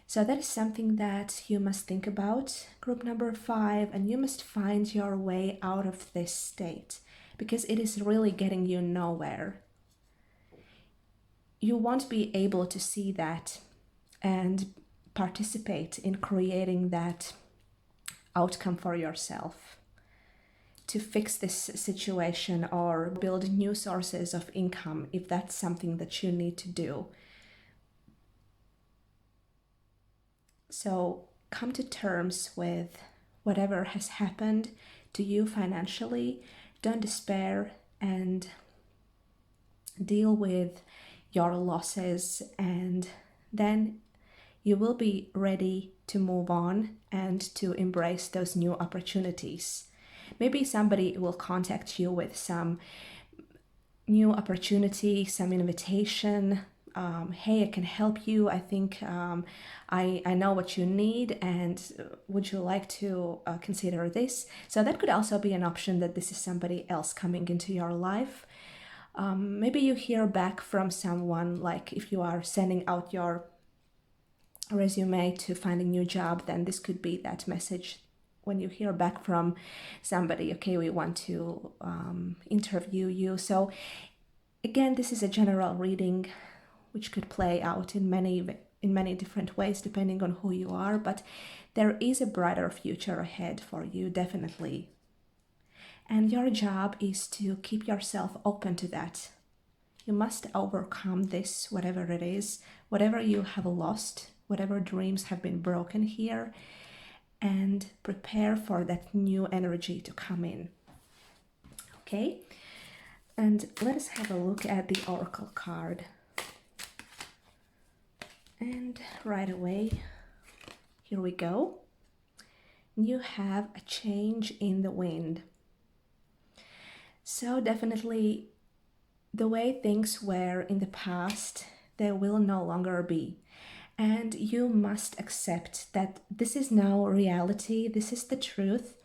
So that is something that you must think about, group number 5, and you must find your way out of this state, because it is really getting you nowhere. You won't be able to see that and participate in creating that outcome for yourself, to fix this situation or build new sources of income if that's something that you need to do. So come to terms with whatever has happened to you financially. Don't despair, and deal with your losses, and then you will be ready to move on and to embrace those new opportunities. Maybe somebody will contact you with some new opportunity, some invitation, hey, I can help you. I think I know what you need, and would you like to consider this? So that could also be an option, that this is somebody else coming into your life. Maybe you hear back from someone, like if you are sending out your resume to find a new job, then this could be that message when you hear back from somebody, okay, we want to interview you. So again, this is a general reading which could play out in many different ways depending on who you are, but there is a brighter future ahead for you, definitely. And your job is to keep yourself open to that. You must overcome this, whatever it is, whatever you have lost, whatever dreams have been broken here, and prepare for that new energy to come in. Okay? And let us have a look at the Oracle card. And right away, here we go. You have a change in the wind. So definitely the way things were in the past, they will no longer be. And you must accept that this is now reality, this is the truth,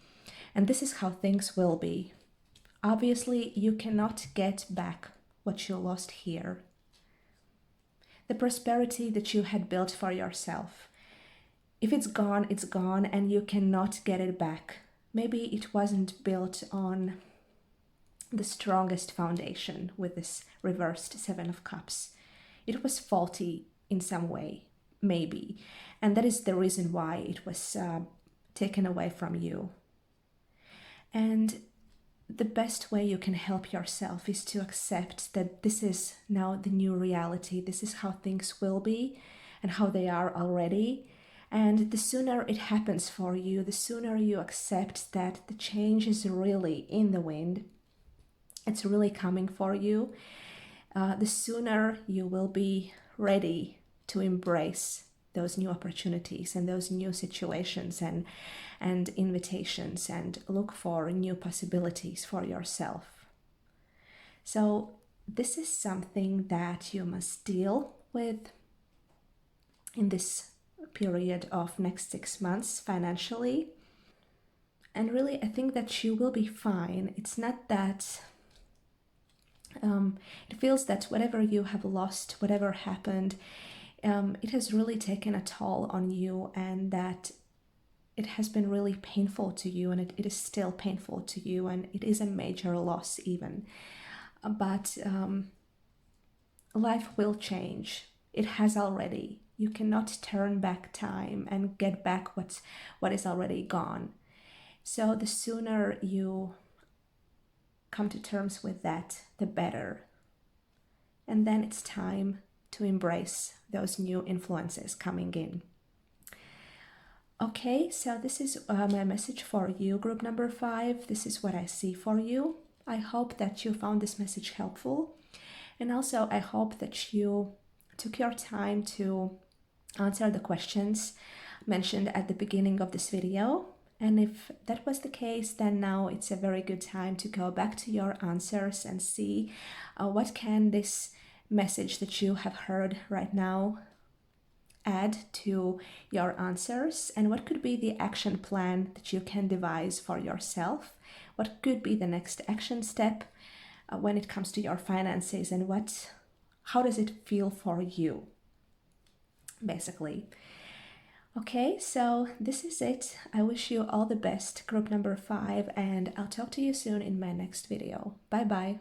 and this is how things will be. Obviously, you cannot get back what you lost here. The prosperity that you had built for yourself, if it's gone, it's gone, and you cannot get it back. Maybe it wasn't built on the strongest foundation with this reversed Seven of Cups. It was faulty in some way, maybe, and that is the reason why it was taken away from you. And the best way you can help yourself is to accept that this is now the new reality. This is how things will be and how they are already. And the sooner it happens for you, the sooner you accept that the change is really in the wind, it's really coming for you, the sooner you will be ready to embrace those new opportunities and those new situations and invitations, and look for new possibilities for yourself. So this is something that you must deal with in this period of next 6 months financially. And really, I think that you will be fine. It's not that it feels that whatever you have lost, whatever happened, it has really taken a toll on you, and that it has been really painful to you, and it is still painful to you, and it is a major loss even. But life will change. It has already. You cannot turn back time and get back what is already gone. So the sooner you come to terms with that, the better. And then it's time to embrace those new influences coming in. Okay, so this is my message for you, group number 5. This is what I see for you. I hope that you found this message helpful. And also, I hope that you took your time to answer the questions mentioned at the beginning of this video. And if that was the case, then now it's a very good time to go back to your answers and see what can this message that you have heard right now add to your answers, and what could be the action plan that you can devise for yourself. What could be the next action step when it comes to your finances, and how does it feel for you, basically. Okay, so this is it. I wish you all the best, group number 5, and I'll talk to you soon in my next video. Bye bye.